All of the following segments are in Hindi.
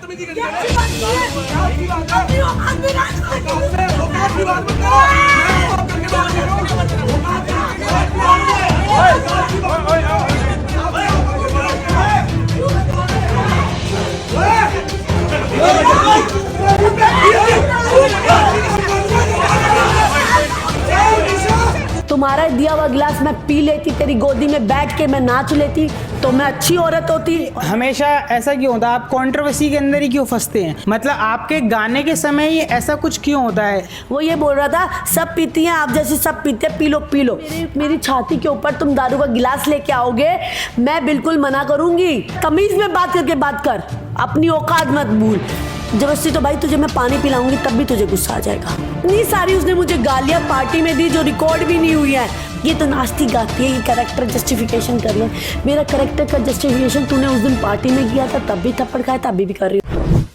बदतमीजी करी है। क्या अच्छी बात है? अपनी औकात में राज करो। औकात की बात मत करो। मैं बात करके बात कर रहा हूँ। औकात की बात तुम्हारा दिया हुआ गिलास मैं पी लेती, तेरी गोदी में बैठ के मैं नाच लेती तो मैं अच्छी औरत होती। हमेशा ऐसा क्यों होता है? आप कंट्रोवर्सी के अंदर ही क्यों फंसते हैं? मतलब आपके गाने के समय ही ऐसा कुछ क्यों होता है? वो ये बोल रहा था सब पीती हैं आप जैसे सब पीते हैं, पी लो पी लो। मेरी छाती के ऊपर तुम दारू का गिलास लेके आओगे, मैं बिल्कुल मना करूंगी। तमीज में बात करके बात कर, अपनी औकात मत भूल। जबरदस्ती तो भाई तुझे मैं पानी पिलाऊंगी तब भी तुझे गुस्सा आ जाएगा। इतनी सारी उसने मुझे गालियां पार्टी में दी जो रिकॉर्ड भी नहीं हुई है। ये तो नाचती गाती है, ये कैरेक्टर जस्टिफिकेशन कर ले। मेरा कैरेक्टर का जस्टिफिकेशन तूने उस दिन पार्टी में किया था, तब भी थप्पड़ खाया, तब भी कर रही हूँ।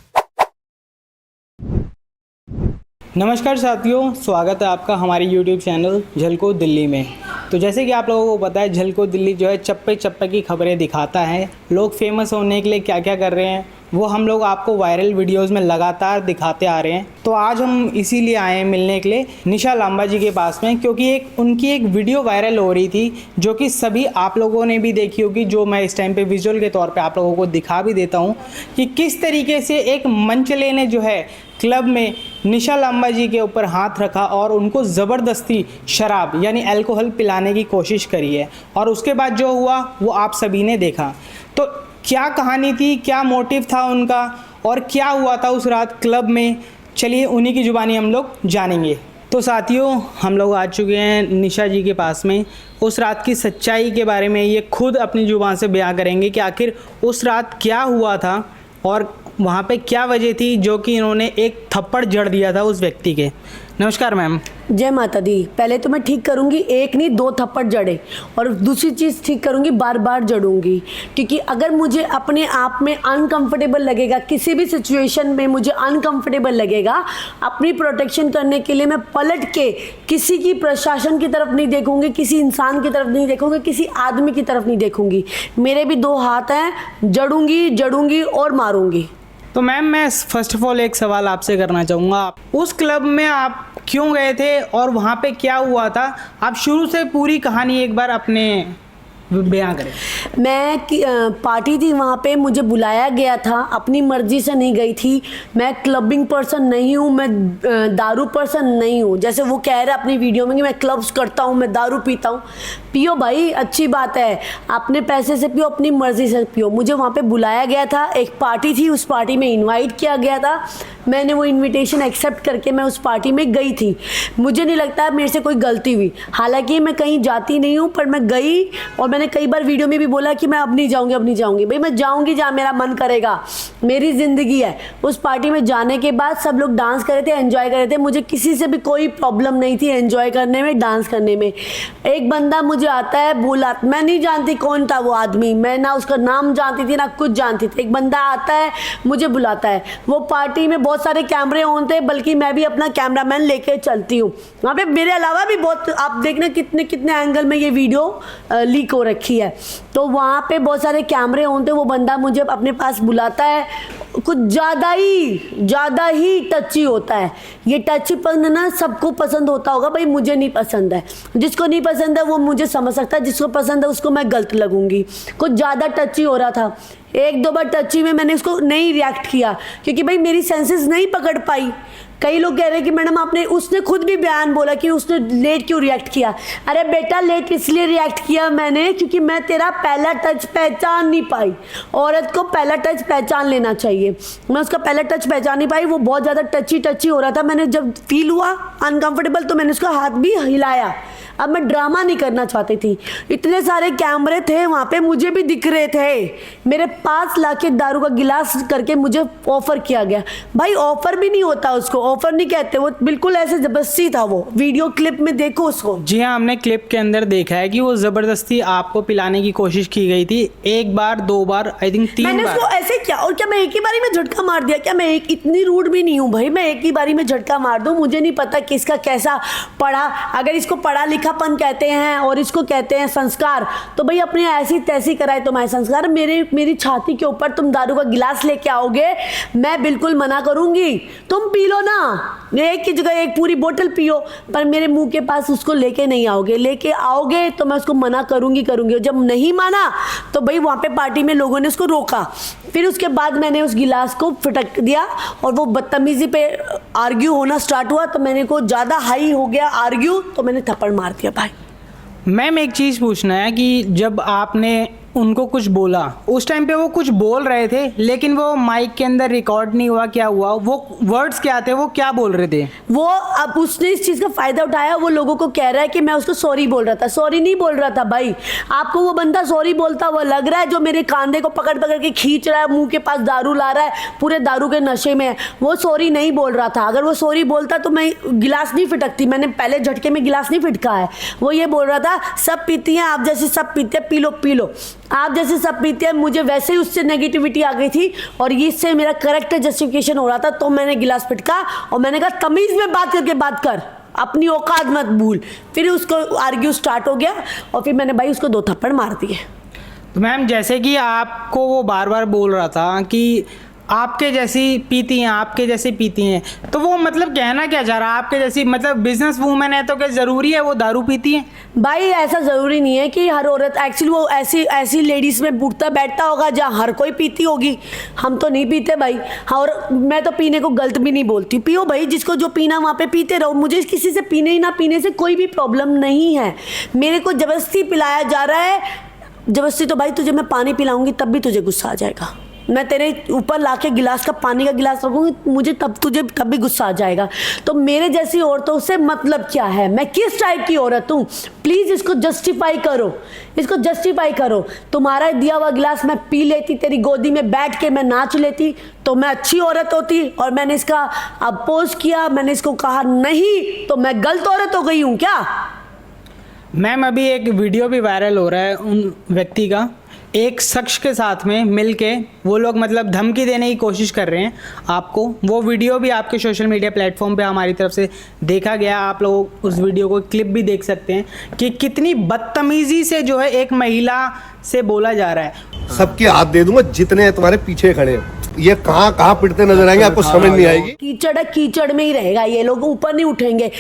नमस्कार साथियों, स्वागत है आपका हमारे YouTube चैनल झलको दिल्ली में। तो जैसे कि आप लोगों को पता है, झलको दिल्ली जो है चप्पे चप्पे की खबरें दिखाता है। लोग फेमस होने के लिए क्या क्या कर रहे हैं वो हम लोग आपको वायरल वीडियोस में लगातार दिखाते आ रहे हैं। तो आज हम इसीलिए आए हैं मिलने के लिए निशा लांबा जी के पास में, क्योंकि उनकी एक वीडियो वायरल हो रही थी जो कि सभी आप लोगों ने भी देखी होगी, जो मैं इस टाइम पे विजुअल के तौर पे आप लोगों को दिखा भी देता हूँ कि किस तरीके से एक मंचले ने जो है क्लब में निशा लांबा जी के ऊपर हाथ रखा और उनको ज़बरदस्ती शराब यानी अल्कोहल पिलाने की कोशिश करी है। और उसके बाद जो हुआ वो आप सभी ने देखा। तो क्या कहानी थी, क्या मोटिव था उनका और क्या हुआ था उस रात क्लब में, चलिए उन्हीं की ज़ुबानी हम लोग जानेंगे। तो साथियों, हम लोग आ चुके हैं निशा जी के पास में। उस रात की सच्चाई के बारे में ये खुद अपनी ज़ुबान से बयां करेंगे कि आखिर उस रात क्या हुआ था और वहाँ पे क्या वजह थी जो कि इन्होंने एक थप्पड़ जड़ दिया था उस व्यक्ति के। नमस्कार मैम। जय माता दी। पहले तो मैं ठीक करूंगी, एक नहीं दो थप्पड़ जड़े, और दूसरी चीज़ ठीक करूंगी, बार बार जड़ूंगी। क्योंकि अगर मुझे अपने आप में अनकंफर्टेबल लगेगा, किसी भी सिचुएशन में मुझे अनकंफर्टेबल लगेगा, अपनी प्रोटेक्शन करने के लिए मैं पलट के किसी की प्रशासन की तरफ नहीं देखूंगी, किसी इंसान की तरफ नहीं देखूंगी, किसी आदमी की तरफ नहीं देखूंगी। मेरे भी दो हाथ हैं, जड़ूंगी जड़ूंगी और मारूंगी। तो मैम, मैं फर्स्ट ऑफ ऑल एक सवाल आपसे करना चाहूँगा। उस क्लब में आप क्यों गए थे और वहाँ पे क्या हुआ था? आप शुरू से पूरी कहानी एक बार अपने बयां करें। मैं पार्टी थी वहाँ पे, मुझे बुलाया गया था, अपनी मर्जी से नहीं गई थी। मैं क्लबिंग पर्सन नहीं हूँ, मैं दारू पर्सन नहीं हूँ। जैसे वो कह रहे हैं अपनी वीडियो में कि मैं क्लब्स करता हूँ, मैं दारू पीता हूँ। पियो भाई, अच्छी बात है, अपने पैसे से पियो, अपनी मर्जी से पियो। मुझे वहाँ पे बुलाया गया था, एक पार्टी थी, उस पार्टी में इन्वाइट किया गया था। मैंने वो इन्विटेशन एक्सेप्ट करके मैं उस पार्टी में गई थी। मुझे नहीं लगता मेरे से कोई गलती हुई, हालांकि मैं कहीं जाती नहीं हूँ, पर मैं गई। और मैंने कई बार वीडियो में भी बोला कि मैं अब नहीं जाऊँगी, अब नहीं जाऊँगी। भाई मैं जाऊँगी जहाँ मेरा मन करेगा, मेरी ज़िंदगी है। उस पार्टी में जाने के बाद सब लोग डांस कर रहे थे, एंजॉय कर रहे थे। मुझे किसी से भी कोई प्रॉब्लम नहीं थी एंजॉय करने में, डांस करने में। एक बंदा मुझे आता है, बोला, मैं नहीं जानती कौन था वो आदमी, मैं ना उसका नाम जानती थी ना कुछ जानती थी। एक बंदा आता है, मुझे बुलाता है। वो पार्टी में बहुत सारे कैमरे ऑन थे, बल्कि मैं भी अपना कैमरामैन लेके चलती हूँ। वहाँ पे मेरे अलावा भी बहुत, आप देखना कितने कितने एंगल में ये वीडियो लीक हो रखी है। तो वहाँ पे बहुत सारे कैमरे ऑन थे। वो बंदा मुझे अपने पास बुलाता है, कुछ ज़्यादा ही टची होता है। ये टचीपन ना सबको पसंद होता होगा, भाई मुझे नहीं पसंद है। जिसको नहीं पसंद है वो मुझे समझ सकता है, जिसको पसंद है उसको मैं गलत लगूंगी। कुछ ज़्यादा टची हो रहा था, एक दो बार टची में मैंने उसको नहीं रिएक्ट किया, क्योंकि भाई मेरी सेंसेस नहीं पकड़ पाई। कई लोग कह रहे हैं कि मैडम आपने, उसने खुद भी बयान बोला कि उसने लेट क्यों रिएक्ट किया। अरे बेटा, लेट इसलिए रिएक्ट किया मैंने क्योंकि मैं तेरा पहला टच पहचान नहीं पाई। औरत को पहला टच पहचान लेना चाहिए। मैं उसका पहला टच पहचान नहीं पाई, वो बहुत ज़्यादा टची हो रहा था। मैंने जब फील हुआ अनकंफर्टेबल तो मैंने उसका हाथ भी हिलाया। अब मैं ड्रामा नहीं करना चाहती थी। इतने सारे कैमरे थे वहाँ पे, मुझे भी दिख रहे थे। मेरे पास लाके दारू का गिलास करके मुझे ऑफर किया गया। भाई ऑफर भी नहीं होता उसको, ऑफर नहीं कहते, वो बिल्कुल ऐसे जबरदस्ती था। वो वीडियो क्लिप में देखो उसको। जी हाँ, हमने क्लिप के अंदर देखा है कि वो ज़बरदस्ती आपको पिलाने की कोशिश की गई थी। एक बार, 2 बार, आई थिंक 3 मैंने बार। उसको ऐसे क्या, और क्या मैं एक ही बारी में झटका मार दिया क्या? मैं एक इतनी रूड भी नहीं हूँ भाई, मैं एक ही बारी में झटका मार दूँ? मुझे नहीं पता किसका कैसा पढ़ा, अगर इसको पढ़ा लिखापन कहते हैं और इसको कहते हैं संस्कार, तो भाई अपने ऐसी तैसी कराए तुम्हारे संस्कार। मेरी छाती के ऊपर तुम दारू का गिलास लेके आओगे, मैं बिल्कुल मना करूंगी। तुम पी लो ना, एक की जगह एक पूरी बोतल पियो, पर मेरे मुंह के पास उसको लेके नहीं आओगे। लेके आओगे तो मैं उसको मना करूंगी। जब नहीं माना तो भाई वहां पे पार्टी में लोगों ने उसको रोका, फिर उसके बाद मैंने उस गिलास को फटक दिया और वो बदतमीजी पे आर्ग्यू होना स्टार्ट हुआ, तो मैंने को ज़्यादा हाई हो गया आर्ग्यू, तो मैंने थप्पड़ मार दिया भाई। मैम एक चीज़ पूछना है कि जब आपने उनको कुछ बोला, उस टाइम पे वो कुछ बोल रहे थे लेकिन वो माइक के अंदर रिकॉर्ड नहीं हुआ, क्या हुआ? वो वर्ड्स क्या थे, वो क्या बोल रहे थे? वो अब उसने इस चीज़ का फ़ायदा उठाया, वो लोगों को कह रहा है कि मैं उसको सॉरी बोल रहा था। सॉरी नहीं बोल रहा था भाई। आपको वो बंदा सॉरी बोलता हुआ लग रहा है जो मेरे कांधे को पकड़ पकड़ के खींच रहा है, मुंह के पास दारू ला रहा है, पूरे दारू के नशे में है। वो सॉरी नहीं बोल रहा था। अगर वो सॉरी बोलता तो मैं गिलास नहीं फिटकती। मैंने पहले झटके में गिलास नहीं फिटका है। वो ये बोल रहा था सब पीती हैं आप जैसे, सब पीते हैं, पी लो आप जैसे सब पीते हैं। मुझे वैसे ही उससे नेगेटिविटी आ गई थी और इससे मेरा करेक्ट जस्टिफिकेशन हो रहा था, तो मैंने गिलास फिटका और मैंने कहा तमीज में बात करके बात कर, अपनी औकात मत भूल। फिर उसको आर्ग्यू स्टार्ट हो गया और फिर मैंने भाई उसको 2 थप्पड़ मार दिए। तो मैम जैसे कि आपको वो बार बार बोल रहा था कि आपके जैसी पीती हैं, आपके जैसे पीती हैं, तो वो मतलब कहना क्या चाह रहा है? आपके जैसी मतलब बिजनेस वूमेन है तो क्या ज़रूरी है वो दारू पीती हैं? भाई ऐसा ज़रूरी नहीं है कि हर औरत, एक्चुअली वो ऐसी लेडीज़ में उठता बैठता होगा जहाँ हर कोई पीती होगी। हम तो नहीं पीते भाई। हाँ, और मैं तो पीने को गलत भी नहीं बोलती। पियो भाई, जिसको जो पीना वहाँ पे पीते रहो। मुझे किसी से पीने ही ना पीने से कोई भी प्रॉब्लम नहीं है। मेरे को ज़बरदस्ती पिलाया जा रहा है, ज़बरदस्ती। तो भाई तुझे मैं पानी पिलाऊंगी तब भी तुझे गुस्सा आ जाएगा। मैं तेरे ऊपर लाके गिलास का पानी का गिलास रखूंगी, मुझे तब भी गुस्सा आ जाएगा। तो मेरे जैसी औरतों से मतलब क्या है? मैं किस टाइप की औरत हूँ? प्लीज़ इसको जस्टिफाई करो, इसको जस्टिफाई करो। तुम्हारा दिया हुआ गिलास मैं पी लेती, तेरी गोदी में बैठ के मैं नाच लेती, तो मैं अच्छी औरत होती। और मैंने इसका अपोज किया, मैंने इसको कहा नहीं, तो मैं गलत औरत हो गई हूँ क्या? मैम अभी एक वीडियो भी वायरल हो रहा है उन व्यक्ति का, एक शख्स के साथ में मिलके वो लोग मतलब धमकी देने की कोशिश कर रहे हैं आपको। वो वीडियो भी आपके सोशल मीडिया प्लेटफॉर्म पे हमारी तरफ से देखा गया। आप लोग उस वीडियो को क्लिप भी देख सकते हैं कि कितनी बदतमीज़ी से जो है एक महिला से बोला जा रहा है। सबके हाथ दे दूंगा जितने तुम्हारे पीछे खड़े हैं। ये कहाँ पिटते नजर आएंगे आपको समझ नहीं आएगी। कीचड़ में ही रहेगा, ये लोग ऊपर नहीं उठेंगे।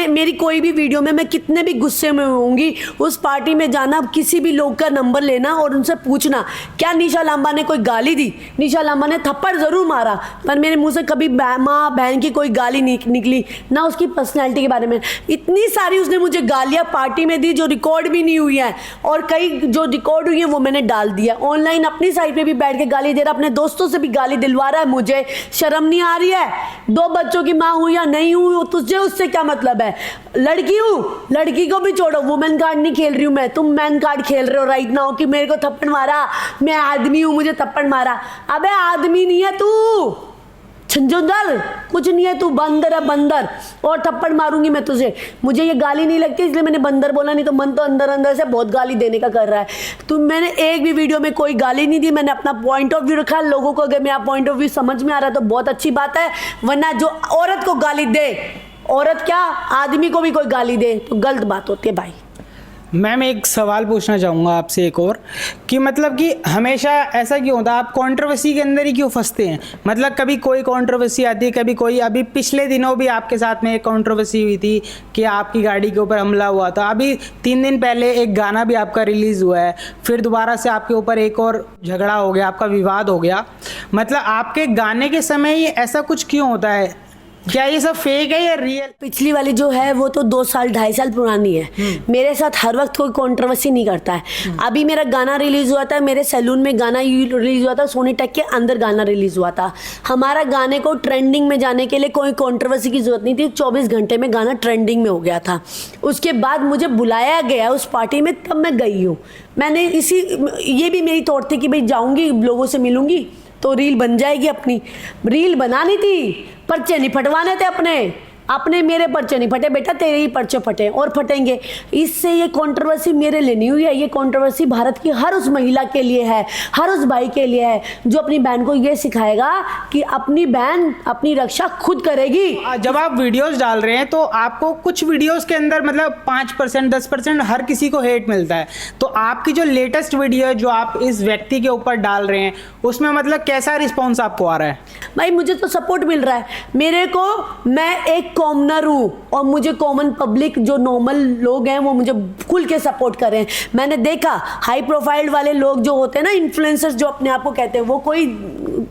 मेरी कोई भी वीडियो में मैं कितने भी गुस्से में होंगी, उस पार्टी में जाना, किसी भी लोग का नंबर लेना और उनसे पूछना क्या निशा लांबा ने कोई गाली दी। निशा लांबा ने थप्पड़ ज़रूर मारा, पर मेरे मुंह से कभी माँ बहन की कोई गाली निकली ना, उसकी पर्सनैलिटी के बारे में। इतनी सारी उसने मुझे गालियाँ पार्टी में दी जो रिकॉर्ड भी नहीं हुई है, और कई जो रिकॉर्ड हुई है वो मैंने डाल दिया ऑनलाइन। अपनी साइड पर भी बैठ के गाली दे रहा, अपने दोस्तों से भी गाली दिलवा रहा है। मुझे शर्म नहीं आ रही है? 2 बच्चों की माँ हूं या नहीं हूं, तुझे उससे क्या मतलब है? लड़की हूं, लड़की को भी छोड़ो, वुमेन कार्ड नहीं खेल रही हूं मैं, तुम मैन कार्ड खेल रहे हो राइट नाउ कि मेरे को थप्पड़ मारा, मैं आदमी हूं मुझे थप्पड़ मारा। अबे आदमी नहीं है तू, छंजोदल कुछ नहीं है तू, बंदर है बंदर, और थप्पड़ मारूंगी मैं तुझे। मुझे ये गाली नहीं लगती इसलिए मैंने बंदर बोला, नहीं तो मन तो अंदर अंदर से बहुत गाली देने का कर रहा है। तो मैंने एक भी वीडियो में कोई गाली नहीं दी, मैंने अपना पॉइंट ऑफ व्यू रखा। लोगों को अगर मेरा पॉइंट ऑफ व्यू समझ में आ रहा है तो बहुत अच्छी बात है, वरना जो औरत को गाली दे, औरत क्या आदमी को भी कोई गाली दे तो गलत बात होती है भाई। मैम एक सवाल पूछना चाहूँगा आपसे एक और, कि मतलब कि हमेशा ऐसा क्यों होता है, आप कंट्रोवर्सी के अंदर ही क्यों फंसते हैं? मतलब कभी कोई कंट्रोवर्सी आती है, कभी कोई। अभी पिछले दिनों भी आपके साथ में एक कंट्रोवर्सी हुई थी कि आपकी गाड़ी के ऊपर हमला हुआ था। अभी 3 दिन पहले एक गाना भी आपका रिलीज़ हुआ है, फिर दोबारा से आपके ऊपर एक और झगड़ा हो गया, आपका विवाद हो गया। मतलब आपके गाने के समय ही ऐसा कुछ क्यों होता है? क्या ये सब फेक है या रियल? पिछली वाली जो है वो तो 2 साल 2.5 साल पुरानी है। मेरे साथ हर वक्त कोई कंट्रोवर्सी नहीं करता है। अभी मेरा गाना रिलीज हुआ था, मेरे सैलून में गाना रिलीज हुआ था, सोनी टेक के अंदर गाना रिलीज हुआ था। हमारा गाने को ट्रेंडिंग में जाने के लिए कोई कंट्रोवर्सी की जरूरत नहीं थी, 24 घंटे में गाना ट्रेंडिंग में हो गया था। उसके बाद मुझे बुलाया गया उस पार्टी में, तब मैं गई हूँ। मैंने ये भी मेरी थॉट थी कि भाई जाऊँगी, लोगों से मिलूंगी, तो रील बन जाएगी अपनी। रील बनानी थी, पर्चे नहीं फटवाने थे अपने मेरे पर्चे नहीं फटे बेटा, तेरे ही पर्चे फटे और फटेंगे। इससे ये कंट्रोवर्सी मेरे लिए नहीं हुई है, ये कंट्रोवर्सी भारत की हर उस महिला के लिए है, हर उस भाई के लिए है जो अपनी बहन को ये सिखाएगा कि अपनी बहन अपनी रक्षा खुद करेगी। जब आप वीडियोस डाल रहे हैं तो आपको कुछ वीडियोस के अंदर मतलब 5% 10% हर किसी को हेट मिलता है, तो आपकी जो लेटेस्ट वीडियो है जो आप इस व्यक्ति के ऊपर डाल रहे हैं उसमें मतलब कैसा रिस्पॉन्स आपको आ रहा है? भाई मुझे तो सपोर्ट मिल रहा है, मेरे को, मैं एक कॉमनर हूँ और मुझे कॉमन पब्लिक जो नॉर्मल लोग हैं वो मुझे खुल के सपोर्ट कर रहे हैं। मैंने देखा हाई प्रोफाइल वाले लोग जो होते हैं ना, इन्फ्लुएंसर्स जो अपने आप को कहते हैं, वो कोई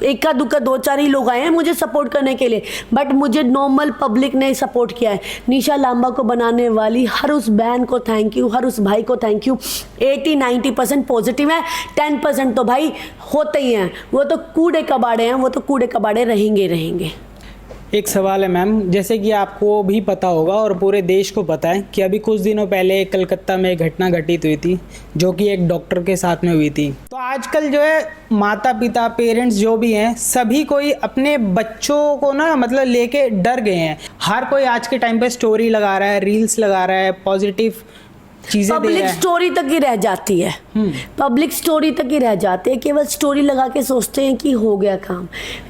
इक्का दुक्का 2-4 ही लोग आए हैं मुझे सपोर्ट करने के लिए, बट मुझे नॉर्मल पब्लिक ने सपोर्ट किया है। निशा लांबा को बनाने वाली हर उस बहन को थैंक यू, हर उस भाई को थैंक यू। 80-90% पॉजिटिव है, 10% तो भाई होते ही हैं, वो तो कूड़े कबाड़े हैं, वो तो कूड़े कबाड़े रहेंगे। एक सवाल है मैम, जैसे कि आपको भी पता होगा और पूरे देश को पता है कि अभी कुछ दिनों पहले कलकत्ता में एक घटना घटित हुई थी जो कि एक डॉक्टर के साथ में हुई थी। तो आजकल जो है माता पिता पेरेंट्स जो भी हैं सभी कोई अपने बच्चों को ना मतलब लेके डर गए हैं। हर कोई आज के टाइम पे स्टोरी लगा रहा है, रील्स लगा रहा है, पॉजिटिव चीजें पब्लिक स्टोरी तक ही रह जाती है, पब्लिक स्टोरी तक ही रह जाते हैं, केवल स्टोरी लगा के सोचते हैं कि हो गया काम।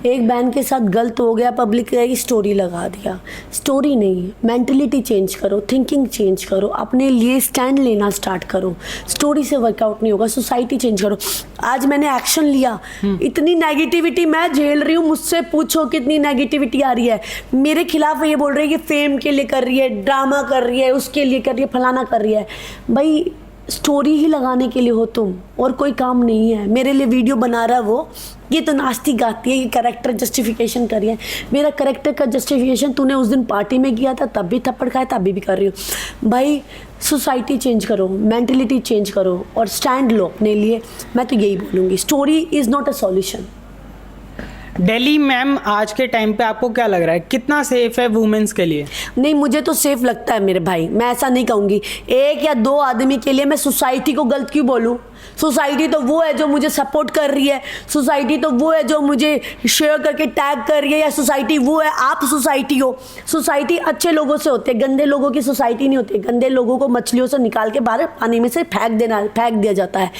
एक बहन के साथ गलत हो गया, पब्लिक की स्टोरी लगा दिया। स्टोरी नहीं, मेंटलिटी चेंज करो, थिंकिंग चेंज करो, अपने लिए स्टैंड लेना स्टार्ट करो। स्टोरी से वर्कआउट नहीं होगा, सोसाइटी चेंज करो। आज मैंने एक्शन लिया, इतनी नेगेटिविटी मैं झेल रही हूँ, मुझसे पूछो कितनी नेगेटिविटी आ रही है मेरे खिलाफ। ये बोल रही है कि फेम के लिए कर रही है, ड्रामा कर रही है, उसके लिए कर रही है, फलाना कर रही है। भाई स्टोरी ही लगाने के लिए हो तुम, और कोई काम नहीं है। मेरे लिए वीडियो बना रहा वो, ये तो नाचती गाती है, ये कैरेक्टर जस्टिफिकेशन कर रही है। मेरा कैरेक्टर का जस्टिफिकेशन तूने उस दिन पार्टी में किया था, तब भी थप्पड़ खाया था, अभी भी कर रही हूँ। भाई सोसाइटी चेंज करो, मेंटलिटी चेंज करो और स्टैंड लो अपने लिए। मैं तो यही बोलूँगी, story is not a solution. Delhi ma'am आज के टाइम पे आपको क्या लग रहा है कितना सेफ है वुमेन्स के लिए? नहीं, मुझे तो सेफ लगता है मेरे भाई, मैं ऐसा नहीं कहूँगी। 1 या 2 आदमी के लिए मैं सोसाइटी को गलत क्यों बोलूँ? सोसाइटी तो वो है जो मुझे सपोर्ट कर रही है, सोसाइटी तो वो है जो मुझे शेयर करके टैग कर रही है, या सोसाइटी वो है, आप सोसाइटी हो। सोसाइटी अच्छे लोगों से होती है, गंदे लोगों की सोसाइटी नहीं होती। गंदे लोगों को मछलियों से निकाल के बाहर पानी में से फेंक दिया जाता है।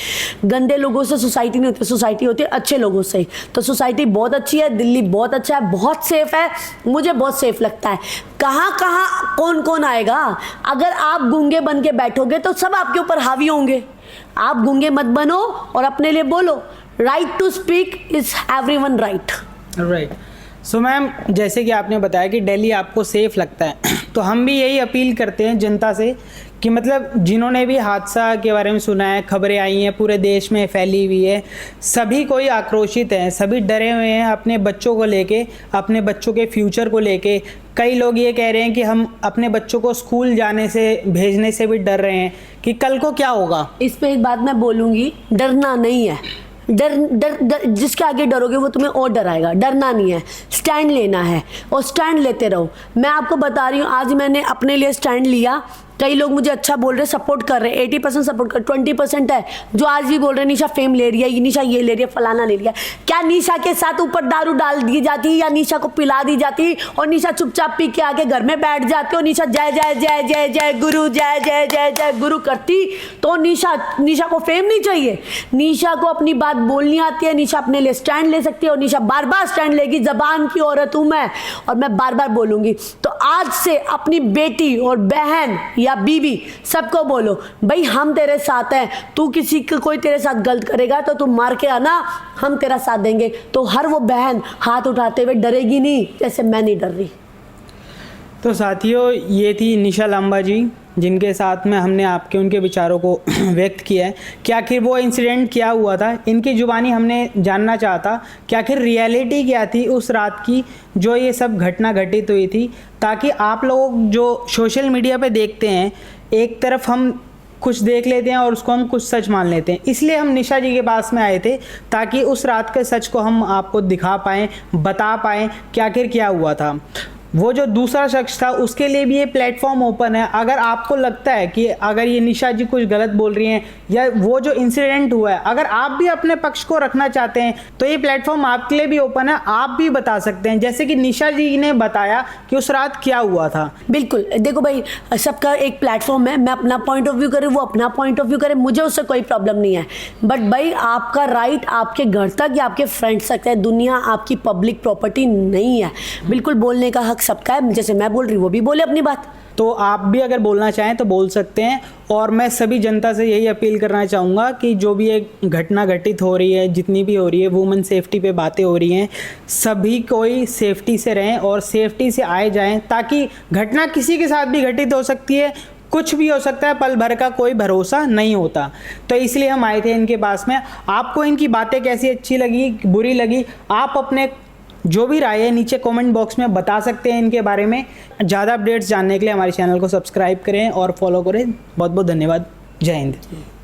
गंदे लोगों से सोसाइटी नहीं होती, सोसाइटी होती है अच्छे लोगों से। तो सोसाइटी बहुत अच्छी है, दिल्ली बहुत अच्छा है, बहुत सेफ है, मुझे बहुत सेफ लगता है। कहाँ कहाँ कौन कौन आएगा? अगर आप गूंगे बन के बैठोगे तो सब आपके ऊपर हावी होंगे। आप गूंगे मत बनो और अपने लिए बोलो, right to speak is everyone right. Right. So ma'am, जैसे कि आपने बताया कि दिल्ली आपको सेफ लगता है, तो हम भी यही अपील करते हैं जनता से कि मतलब जिन्होंने भी हादसा के बारे में सुना है, खबरें आई हैं पूरे देश में फैली हुई है, सभी कोई आक्रोशित हैं, सभी डरे हुए हैं अपने बच्चों को लेके, अपने बच्चों के फ्यूचर को लेके। कई लोग ये कह रहे हैं कि हम अपने बच्चों को स्कूल जाने से, भेजने से भी डर रहे हैं कि कल को क्या होगा। इस पे एक बात मैं बोलूँगी, डरना नहीं है। डर जिसके आगे डरोगे वो तुम्हें और डराएगा। डरना नहीं है, स्टैंड लेना है और स्टैंड लेते रहो। मैं आपको बता रही हूँ, आज मैंने अपने लिए स्टैंड लिया। कई लोग मुझे अच्छा बोल रहे, सपोर्ट कर रहे, 80% सपोर्ट कर, 20% है जो आज भी बोल रहे निशा फेम ले रही है, निशा ये ले रही है, फलाना ले लिया। क्या निशा के साथ ऊपर दारू डाल दी जाती या निशा को पिला दी जाती और निशा चुपचाप पी के आके घर में बैठ जाती और निशा जय जय जय जय जय गुरु, जय जय जय जय गुरु करती तो निशा को फेम नहीं चाहिए। निशा को अपनी बात बोलनी आती है, निशा अपने लिए स्टैंड ले सकती है और निशा बार बार स्टैंड लेगी। जबान की औरत हूँ मैं और मैं बार बार बोलूँगी। तो आज से अपनी बेटी और बहन या बीवी सबको बोलो, भाई हम तेरे साथ हैं, तू किसी को कोई तेरे साथ गलत करेगा तो तू मार के आना, हम तेरा साथ देंगे। तो हर वो बहन हाथ उठाते हुए डरेगी नहीं जैसे मैं नहीं डर रही। तो साथियों, ये थी निशा लांबा जी जिनके साथ में हमने आपके उनके विचारों को व्यक्त किया है कि आखिर वो इंसिडेंट क्या हुआ था। इनकी ज़ुबानी हमने जानना चाहता कि आखिर रियलिटी क्या थी उस रात की जो ये सब घटना घटित हुई थी, ताकि आप लोग जो सोशल मीडिया पे देखते हैं, एक तरफ हम कुछ देख लेते हैं और उसको हम कुछ सच मान लेते हैं। इसलिए हम निशा जी के पास में आए थे ताकि उस रात के सच को हम आपको दिखा पाएँ, बता पाएँ कि आखिर क्या हुआ था। वो जो दूसरा शख्स था उसके लिए भी ये प्लेटफॉर्म ओपन है। अगर आपको लगता है कि अगर ये निशा जी कुछ गलत बोल रही हैं या वो जो इंसिडेंट हुआ है, अगर आप भी अपने पक्ष को रखना चाहते हैं तो ये प्लेटफॉर्म आपके लिए भी ओपन है, आप भी बता सकते हैं, जैसे कि निशा जी ने बताया कि उस रात क्या हुआ था। बिल्कुल, देखो भाई, सबका एक प्लेटफॉर्म है, मैं अपना पॉइंट ऑफ व्यू करे, वो अपना पॉइंट ऑफ व्यू करे, मुझे उससे कोई प्रॉब्लम नहीं है। बट भाई आपका राइट आपके घर तक या आपके फ्रेंड्स तक है, दुनिया आपकी पब्लिक प्रॉपर्टी नहीं है। बिल्कुल बोलने का हक सबका है, जैसे मैं बोल रही हूँ वो भी बोले अपनी बात। तो आप भी अगर बोलना चाहें तो बोल सकते हैं। और मैं सभी जनता से यही अपील करना चाहूँगा कि जो भी एक घटना घटित हो रही है, जितनी भी हो रही है, वुमेन सेफ्टी पे बातें हो रही हैं, सभी कोई सेफ्टी से रहें और सेफ्टी से आए जाएं, ताकि घटना किसी के साथ भी घटित हो सकती है, कुछ भी हो सकता है, पल भर का कोई भरोसा नहीं होता। तो इसलिए हम आए थे इनके पास में। आपको इनकी बातें कैसी अच्छी लगी, बुरी लगी, आप अपने जो भी राय है नीचे कमेंट बॉक्स में बता सकते हैं इनके बारे में। ज़्यादा अपडेट्स जानने के लिए हमारे चैनल को सब्सक्राइब करें और फॉलो करें। बहुत बहुत धन्यवाद। जय हिंद।